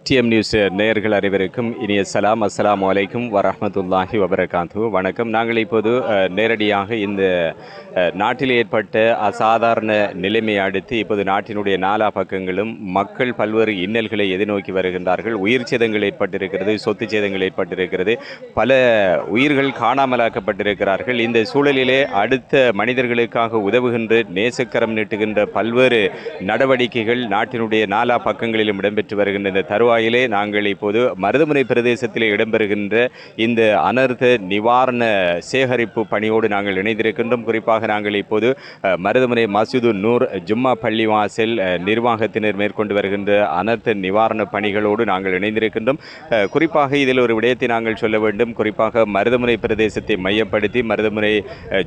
DM news நேயர்கள் அனைவருக்கும் இனிய சலாம். அஸ்ஸலாமு அலைக்கும் வரஹ்மத்துல்லாஹி வபரகாத்துஹு. வணக்கம். நாங்கள் இப்போது நேரடியாக இந்த நாட்டில் ஏற்பட்ட அசாதாரண நிலைமையை அடுத்து இப்போது நாட்டினுடைய நாலா பக்கங்களும் மக்கள் பல்வேறு இன்னல்களை எதிர்நோக்கி வருகின்றார்கள். உயிர் சேதங்கள் ஏற்பட்டிருக்கிறது, சொத்து சேதங்கள் ஏற்பட்டிருக்கிறது, பல உயிர்கள் காணாமலாக்கப்பட்டிருக்கிறார்கள். இந்த சூழலிலே அடுத்த மனிதர்களுக்காக உதவுகின்ற நேசக்கரம் நீட்டுகின்ற பல்வேறு நடவடிக்கைகள் நாட்டினுடைய நாலா பக்கங்களிலும் இடம்பெற்று வருகின்ற இந்த தருவாயிலே நாங்கள் இப்போது மருதமுனை பிரதேசத்திலே இடம்பெறுகின்ற இந்த அனர்த்த நிவாரண சேகரிப்பு பணியோடு நாங்கள் இணைந்திருக்கின்றோம். குறிப்பாக நாங்கள் இப்போது மருதமுனை மஸ்ஜிது நூர் ஜும்மா பள்ளிவாசல் நிர்வாகத்தினர் மேற்கொண்டு வருகின்ற அனர்த்த நிவாரண பணிகளோடு நாங்கள் இணைந்திருக்கின்றோம். குறிப்பாக இதில் ஒரு விடயத்தை நாங்கள் சொல்ல வேண்டும். குறிப்பாக மருதமுனை பிரதேசத்தை மையப்படுத்தி மருதமுனை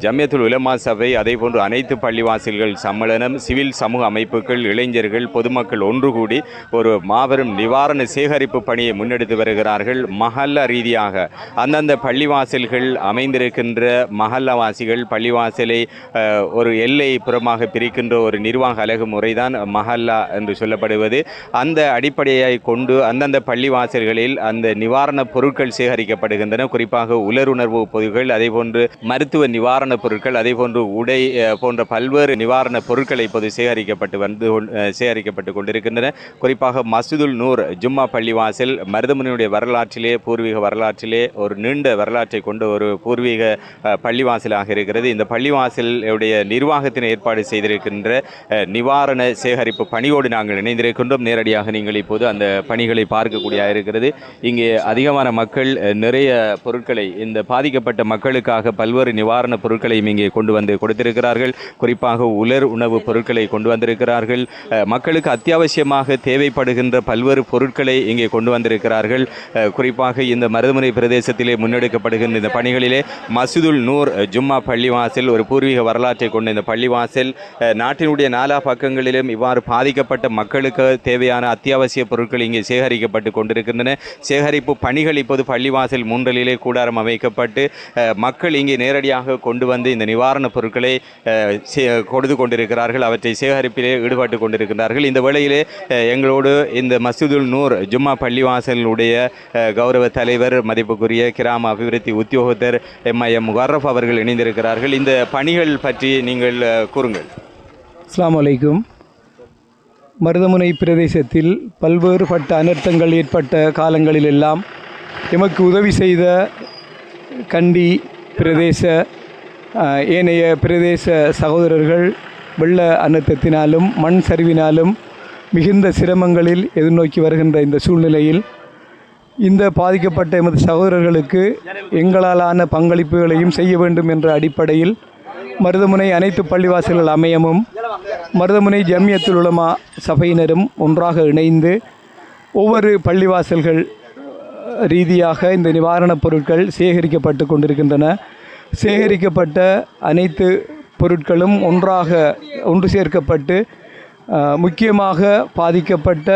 ஜம்மியத்துல் உலமா சபை, அதே போன்று அனைத்து பள்ளிவாசல்கள் சம்மேளனம், சிவில் சமூக அமைப்புகள், இளைஞர்கள், பொதுமக்கள் ஒன்று கூடி ஒரு மாபெரும் நிவாரண சேகரிப்பு பணியை முன்னெடுத்து வருகிறார்கள். மஹல்லா ரீதியாக அந்தந்த பள்ளிவாசல்கள் அமைந்திருக்கின்ற மஹல்லாவாசிகள் பள்ளிவாசலை ஒரு எல்லை புறமாக பிரிக்கின்ற ஒரு நிர்வாக அலகு முறைதான் மஹல்லா என்று சொல்லப்படுவது. அந்த அடிப்படையை கொண்டு அந்தந்த பள்ளிவாசல்களில் அந்த நிவாரணப் பொருட்கள் சேகரிக்கப்படுகின்றன. குறிப்பாக உலருணர்வு பொருட்கள், அதே போன்று மருத்துவ நிவாரணப் பொருட்கள், அதே போன்று உடை போன்ற பல்வேறு நிவாரணப் பொருட்களை இப்போது சேகரிக்கப்பட்டு கொண்டிருக்கின்றன. குறிப்பாக மஸ்ஜிதுல் நூர் ஜும்மா பள்ளிவாசல் மருதமுனையுடைய வரலாற்றிலே, பூர்வீக வரலாற்றிலே ஒரு நீண்ட வரலாற்றை கொண்ட ஒரு பூர்வீக பள்ளிவாசலாக இருக்கிறது. இந்த பள்ளிவாசலுடைய நிர்வாகத்தினை ஏற்பாடு செய்திருக்கின்ற நிவாரண சேகரிப்பு பணியோடு நாங்கள் இணைந்திருக்கின்றோம். நேரடியாக நீங்கள் இப்போது அந்த பணிகளை பார்க்கக்கூடிய இருக்கிறது. இங்கே அதிகமான மக்கள் நிறைய பொருட்களை, இந்த பாதிக்கப்பட்ட மக்களுக்காக பல்வேறு நிவாரண பொருட்களையும் இங்கே கொண்டு வந்து கொடுத்திருக்கிறார்கள். குறிப்பாக உலர் உணவு பொருட்களை கொண்டு வந்திருக்கிறார்கள். மக்களுக்கு அத்தியாவசியமாக தேவைப்படுகின்ற பல்வேறு பொருட்களை இங்கே கொண்டு வந்திருக்கிறார்கள். குறிப்பாக இந்த மருதமுனை பிரதேசத்திலே முன்னெடுக்கப்படுகின்ற இந்த பணிகளிலே மஸ்ஜிதுல் நூர் ஜும்மா பள்ளிவாசல் ஒரு பூர்வீக வரலாற்றை கொண்ட இந்த பள்ளிவாசல் நாட்டினுடைய நாலா பக்கங்களிலும் இவ்வாறு பாதிக்கப்பட்ட மக்களுக்கு தேவையான அத்தியாவசிய பொருட்கள் இங்கே சேகரிக்கப்பட்டு கொண்டிருக்கின்றன. சேகரிப்பு பணிகள் இப்போது பள்ளிவாசல் மூன்றலிலே கூடாரம் அமைக்கப்பட்டு மக்கள் இங்கே நேரடியாக கொண்டு வந்து இந்த நிவாரணப் பொருட்களை கொடுத்து கொண்டிருக்கிறார்கள். அவற்றை சேகரிப்பிலே ஈடுபட்டு கொண்டிருக்கிறார்கள். இந்த வேளையிலே எங்களோடு இந்த மஸ்ஜிதுல் நூர் ஜும்மா பள்ளிவாசலுடைய கௌரவ தலைவர், மதிப்புக்குரிய கிராம அபிவிருத்தி உத்தியோகத்தர் எம் முகர்ரஃப் அவர்கள் இணைந்திருக்கிறார்கள். இந்த பணிகள் பற்றி நீங்கள் கூறுங்கள். அஸ்ஸலாமு அலைக்கும். மருதமுனை பிரதேசத்தில் பல்வேறுபட்ட அனர்த்தங்கள் ஏற்பட்ட காலங்களிலெல்லாம் எமக்கு உதவி செய்த கண்டி பிரதேச ஏனைய பிரதேச சகோதரர்கள் வெள்ள அனர்த்தத்தினாலும் மண் சரிவினாலும் மிகுந்த சிரமங்களில் எதிர்நோக்கி வருகின்ற இந்த சூழ்நிலையில் இந்த பாதிக்கப்பட்ட எமது சகோதரர்களுக்கு எங்களாலான பங்களிப்புகளையும் செய்ய வேண்டும் என்ற அடிப்படையில் மருதமுனை அனைத்து பள்ளிவாசல்கள் அமையமும் மருதமுனை ஜம்மியத்துல் உலமா சபையினரும் ஒன்றாக இணைந்து ஒவ்வொரு பள்ளிவாசல்கள் ரீதியாக இந்த நிவாரணப் பொருட்கள் சேகரிக்கப்பட்டு கொண்டிருக்கின்றன. சேகரிக்கப்பட்ட அனைத்து பொருட்களும் ஒன்று சேர்க்கப்பட்டு முக்கியமாக பாதிக்கப்பட்ட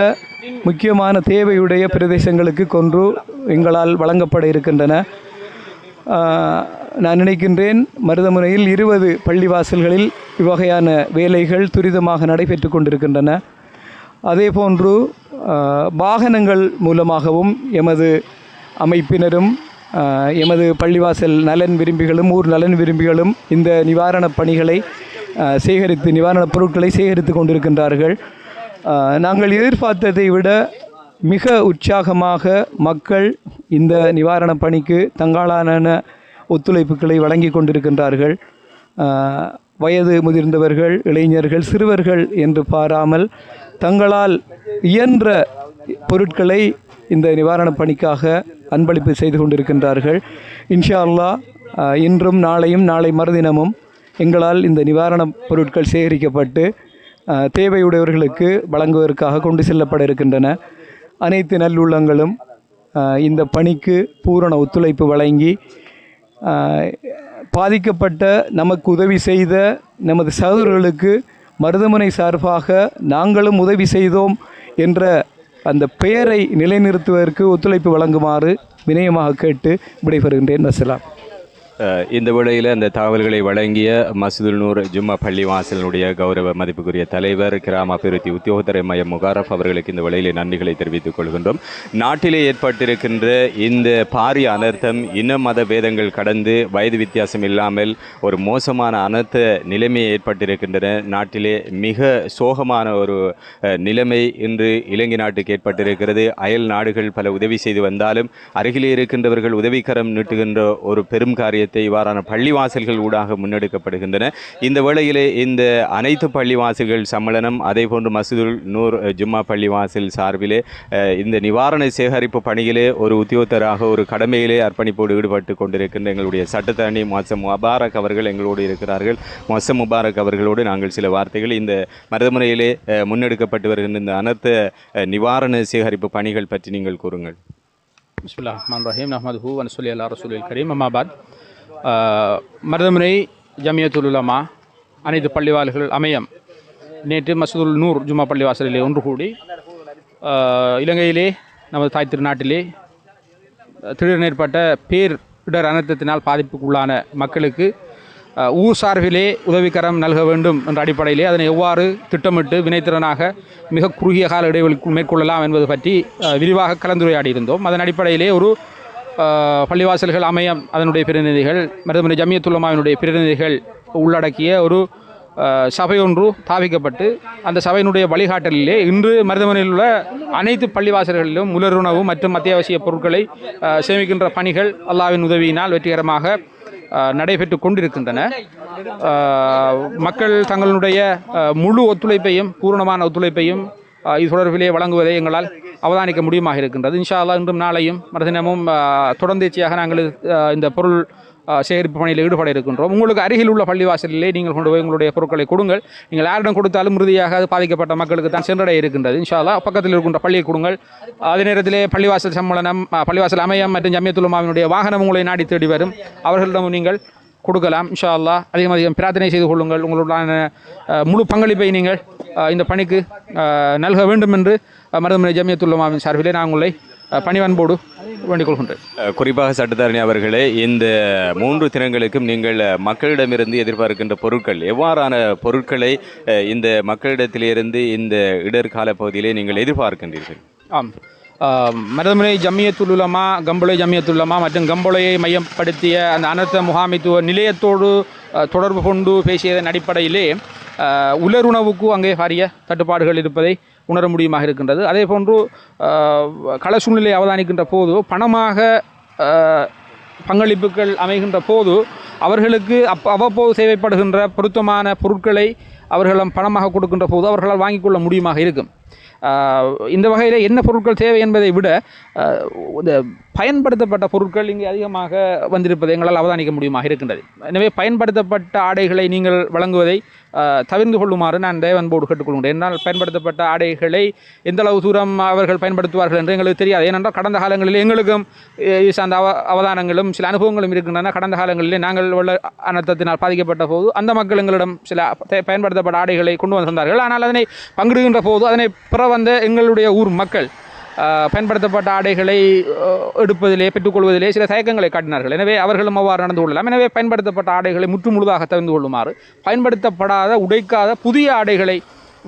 முக்கியமான தேவையுடைய பிரதேசங்களுக்கு கொன்று எங்களால் வழங்கப்பட இருக்கின்றன. நான் நினைக்கின்றேன் மருதமுனையில் 20 பள்ளிவாசல்களில் இவ்வகையான வேலைகள் துரிதமாக நடைபெற்று கொண்டிருக்கின்றன. அதேபோன்று வாகனங்கள் மூலமாகவும் எமது அமைப்பினரும் எமது பள்ளிவாசல் நலன் விரும்பிகளும் ஊர் நலன் விரும்பிகளும் இந்த நிவாரணப் பணிகளை சேகரித்து நிவாரணப் பொருட்களை சேகரித்து கொண்டிருக்கின்றார்கள். நாங்கள் எதிர்பார்த்ததை விட மிக உற்சாகமாக மக்கள் இந்த நிவாரணப் பணிக்கு தங்களான ஒத்துழைப்புகளை வழங்கி கொண்டிருக்கின்றார்கள். வயது முதிர்ந்தவர்கள், இளைஞர்கள், சிறுவர்கள் என்று பாராமல் தங்களால் இயன்ற பொருட்களை இந்த நிவாரணப் பணிக்காக அன்பளிப்பு செய்து கொண்டிருக்கின்றார்கள். இன்ஷா அல்லாஹ் இன்றும் நாளையும் நாளை மறுதினமும் எங்களால் இந்த நிவாரணப் பொருட்கள் சேகரிக்கப்பட்டு தேவையுடையவர்களுக்கு வழங்குவதற்காக கொண்டு செல்லப்பட இருக்கின்றன. அனைத்து நல்லுள்ளங்களும் இந்த பணிக்கு பூரண ஒத்துழைப்பு வழங்கி பாதிக்கப்பட்ட நமக்கு உதவி செய்த நமது சகோதரர்களுக்கு மருதமுனை சார்பாக நாங்களும் உதவி செய்தோம் என்ற அந்த பெயரை நிலைநிறுத்துவதற்கு ஒத்துழைப்பு வழங்குமாறு வினயமாக கேட்டு விடைபெறுகின்றேன். வசலாம். இந்த வேளையில் அந்த தகவல்களை வழங்கிய மஸ்ஜிதுல் நூர் ஜும்மா பள்ளிவாசலினுடைய கௌரவ மதிப்புக்குரிய தலைவர் கிராம அபிவிருத்தி உத்தியோகத்தர மையம் முகாரப் அவர்களுக்கு இந்த வேளையிலே நன்றிகளை தெரிவித்துக் கொள்கின்றோம். நாட்டிலே ஏற்பட்டிருக்கின்ற இந்த பாரிய அனர்த்தம் இன மத பேதங்கள் கடந்து வயது வித்தியாசம் இல்லாமல் ஒரு மோசமான அனர்த்த நிலைமை ஏற்பட்டிருக்கின்றன. நாட்டிலே மிக சோகமான ஒரு நிலைமை இன்று இலங்கை நாட்டுக்கு ஏற்பட்டிருக்கிறது. அயல் நாடுகள் பல உதவி செய்து வந்தாலும் அருகிலே இருக்கின்றவர்கள் உதவிக்கரம் நீட்டுகின்ற ஒரு பெரும் காரியத்தை இவ்வாறான பள்ளிவாசல்கள் ஊடாக முன்னெடுக்கப்படுகின்றன. இந்த வேளையிலே இந்த அனைத்து பள்ளிவாசல்கள் சம்மேளனம் அதேபோன்று மஸ்ஜிதுல் நூர் ஜும்மா பள்ளிவாசல் சார்பிலே இந்த நிவாரண சேகரிப்பு பணியிலே ஒரு உத்தியோகத்தராக ஒரு கடமையிலே அர்ப்பணிப்போடு ஈடுபட்டு கொண்டிருக்கின்ற எங்களுடைய சட்டத்தரணி மொஹசம் முபாரக் அவர்கள் எங்களோடு இருக்கிறார்கள். மொஹசம் முபாரக் அவர்களோடு நாங்கள் சில வார்த்தைகள் இந்த மருதமுறையிலே முன்னெடுக்கப்பட்டு வருகின்ற இந்த அனர்த்த நிவாரண சேகரிப்பு பணிகள் பற்றி நீங்கள் கூறுங்கள். பிஸ்மில்லாஹிர் ரஹ்மானிர் ரஹீம் நஹ்மதுஹு வ நுஸல்லி அலா ரசூலில் கரீம் அம்மா பாத். மருதமுனை ஜமியத்துல் உலமா அனைத்து பள்ளிவாசல்கள் அமையம் நேற்று மஸ்ஜிதுல் நூர் ஜும்மா பள்ளிவாசலிலே ஒன்று கூடி இலங்கையிலே நமது தாய் திருநாட்டிலே திடீரென ஏற்பட்ட பேரிடர் அனர்த்தத்தினால் பாதிப்புக்குள்ளான மக்களுக்கு ஊர் சார்பிலே உதவிக்கரம் நல்க வேண்டும் என்ற அடிப்படையிலே அதனை எவ்வாறு திட்டமிட்டு வினைத்திறனாக மிக குறுகிய கால இடைவெளிக்குள் மேற்கொள்ளலாம் என்பது பற்றி விரிவாக கலந்துரையாடி இருந்தோம். அதன் அடிப்படையிலே ஒரு பள்ளிவாசல்கள் அமையம் அதனுடைய பிரதிநிதிகள் மருதமுனை ஜமியத்துல் உலமாவினுடைய பிரதிநிதிகள் உள்ளடக்கிய ஒரு சபை ஒன்று தாவிக்கப்பட்டு அந்த சபையினுடைய வழிகாட்டலிலே இன்று மருதமுனையில் உள்ள அனைத்து பள்ளிவாசல்களிலும் உலருணவு மற்றும் அத்தியாவசிய பொருட்களை சேமிக்கின்ற பணிகள் அல்லாஹ்வின் உதவியினால் வெற்றிகரமாக நடைபெற்று கொண்டிருக்கின்றன. மக்கள் தங்களுடைய முழு ஒத்துழைப்பையும் பூரணமான ஒத்துழைப்பையும் இது தொடர்பிலே வழங்குவதை எங்களால் அவதானிக்க முடியுமாக இருக்கின்றது. இன்ஷா அல்லாஹ் இன்றும் நாளையும் மறுதினமும் தொடர்ந்தேச்சியாக நாங்கள் இந்த பொருள் சேகரிப்பு பணியில் ஈடுபட இருக்கின்றோம். உங்களுக்கு அருகில் உள்ள பள்ளிவாசலிலே நீங்கள் கொண்டு போய் உங்களுடைய பொருட்களை கொடுங்கள். நீங்கள் யாரிடம் கொடுத்தாலும் இறுதியாக அது பாதிக்கப்பட்ட மக்களுக்கு தான் சென்றடைய இருக்கின்றது. இன்ஷா அல்லாஹ் பக்கத்தில் இருக்கின்ற பள்ளியை கொடுங்கள். அதே நேரத்திலே பள்ளிவாசல் சம்மேளனம் பள்ளிவாசல் அமையம் மற்றும் ஜமியத்துல் உலமாவினுடைய வாகனம் உங்களை நாடி தேடி வரும். அவர்களிடம் நீங்கள் கொடுக்கலாம். இன்ஷா அல்லாஹ் அதிகம் பிரார்த்தனை செய்து கொள்ளுங்கள். உங்களுடைய முழு பங்களிப்பை நீங்கள் இந்த பணிக்கு நல்க வேண்டும் என்று மருதமுனை ஜமியத்துல் உலமாவின் சார்பிலே நான் உங்களை பணிவன்போடு வேண்டிக் கொள்கின்றேன். குறிப்பாக சட்டத்தரணி அவர்களே, இந்த 3 தினங்களுக்கும் நீங்கள் மக்களிடமிருந்து எதிர்பார்க்கின்ற பொருட்கள் எவ்வாறான பொருட்களை இந்த மக்களிடத்திலிருந்து இந்த இடர்கால பகுதியிலே நீங்கள் எதிர்பார்க்கின்றீர்கள்? ஆம், மருதமுனை ஜமியத்துல் உலமா கம்பளை ஜமியத்துல் உலமா மற்றும் கம்பளையை மையப்படுத்திய அந்த அனர்த்த முகாமைத்துவ நிலையத்தோடு தொடர்பு கொண்டு பேசியதன் அடிப்படையிலே உலருணவுக்கு அங்கே பாரிய தட்டுப்பாடுகள் இருப்பதை உணர முடியுமாக இருக்கின்றது. அதே போன்று கள சூழ்நிலை அவதானிக்கின்ற போது பணமாக பங்களிப்புகள் அமைகின்ற போது அவர்களுக்கு அவ்வப்போது தேவைப்படுகின்ற பொருத்தமான பொருட்களை அவர்களிடம் பணமாக கொடுக்கின்ற போது அவர்களால் வாங்கிக் கொள்ள முடியுமாக இருக்கும். இந்த வகையில் என்ன பொருட்கள் தேவை என்பதை விட இந்த பயன்படுத்தப்பட்ட பொருட்கள் இங்கே அதிகமாக வந்திருப்பதை எங்களால் அவதானிக்க முடியுமாக இருக்கின்றது. எனவே பயன்படுத்தப்பட்ட ஆடைகளை நீங்கள் வழங்குவதை தவிர்த்து கொள்ளுமாறு நான் தேவன்போடு கேட்டுக்கொள்கின்றேன். என்னால் பயன்படுத்தப்பட்ட ஆடைகளை எந்த அளவு தூரம் அவர்கள் பயன்படுத்துவார்கள் என்று எங்களுக்கு தெரியாது. ஏனென்றால் கடந்த காலங்களில் எங்களுக்கும் சார்ந்த அவதானங்களும் சில அனுபவங்களும் இருக்கின்றன. கடந்த காலங்களிலே நாங்கள் வெள்ள அனர்த்தத்தினால் பாதிக்கப்பட்ட போது அந்த மக்கள் எங்களிடம் சில பயன்படுத்தப்பட்ட ஆடைகளை கொண்டு வந்து தந்தார்கள். ஆனால் அதனை பங்கிடுகின்ற போது அதனை பிற வந்த எங்களுடைய ஊர் மக்கள் பயன்படுத்தப்பட்ட ஆடைகளை எடுப்பதிலே பெற்றுக்கொள்வதிலே சில தயக்கங்களை காட்டினார்கள். எனவே அவர்களும் அவ்வாறு நடந்து கொள்ளலாம். எனவே பயன்படுத்தப்பட்ட ஆடைகளை முற்றுமுழுதாக தவிர்த்து கொள்ளுமாறு பயன்படுத்தப்படாத உடைக்காத புதிய ஆடைகளை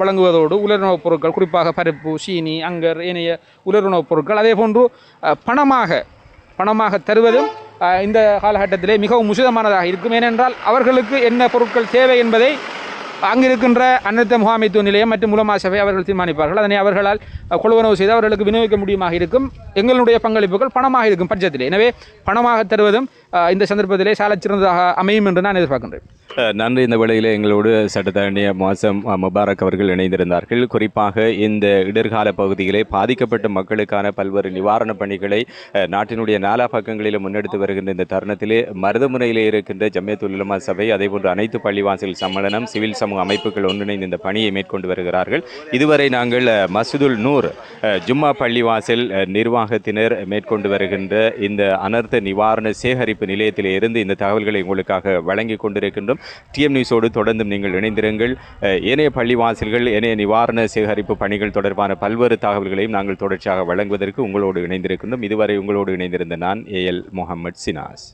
வழங்குவதோடு உலருணவுப் பொருட்கள் குறிப்பாக பருப்பு, சீனி, அங்கர் ஏனைய உலருணவுப் பொருட்கள் அதே போன்று பணமாக தருவதும் இந்த காலகட்டத்திலே மிகவும் உசிதமானதாக இருக்கும். ஏனென்றால் அவர்களுக்கு என்ன பொருட்கள் தேவை என்பதை அங்கிருக்கின்ற அனர்த்த முகாமைத்துவ நிலையம் மற்றும் உலமா சபை அவர்கள் தீர்மானிப்பார்கள். அதனை அவர்களால் கொள்வனவு செய்து அவர்களுக்கு விநியோகிக்க முடியுமாக இருக்கும். எங்களுடைய பங்களிப்புகள் பணமாக இருக்கும் பட்சத்திலே. எனவே பணமாக தருவதும் இந்த சந்தர்ப்பத்திலே சாலச்சிறந்ததாக அமையும் என்று நான் எதிர்பார்க்கின்றேன். நன்றி. இந்த வேளையில் எங்களோடு சட்டத்தரணி மொஹசம் முபாரக் அவர்கள் இணைந்திருந்தார்கள். குறிப்பாக இந்த இடர்கால பகுதியிலே பாதிக்கப்பட்ட மக்களுக்கான பல்வேறு நிவாரணப் பணிகளை நாட்டினுடைய நாலா பக்கங்களிலும் முன்னெடுத்து வருகின்ற இந்த தருணத்திலே மருதமுனையிலே இருக்கின்ற ஜமியத்துல் உலமா சபை அதேபோன்று அனைத்து பள்ளிவாசல் சம்மேளனம் சிவில் சமூக அமைப்புகள் ஒன்றிணைந்து இந்த பணியை மேற்கொண்டு வருகிறார்கள். இதுவரை நாங்கள் மஸ்ஜிதுல் நூர் ஜும்மா பள்ளிவாசல் நிர்வாகத்தினர் மேற்கொண்டு வருகின்ற இந்த அனர்த்த நிவாரண சேகரிப்பு நிலையத்திலே இருந்து இந்த தகவல்களை உங்களுக்காக வழங்கி கொண்டிருக்கின்றோம். டிஎம் நியூஸோடு தொடர்ந்தும் நீங்கள் இணைந்திருங்கள். ஏனைய பள்ளிவாசல்கள் ஏனைய நிவாரண சேகரிப்பு பணிகள் தொடர்பான பல்வேறு தகவல்களையும் நாங்கள் தொடர்ச்சியாக வழங்குவதற்கு உங்களோடு இணைந்திருக்கின்றோம். இதுவரை உங்களோடு இணைந்திருந்த நான் AL முகமது சினாஸ்.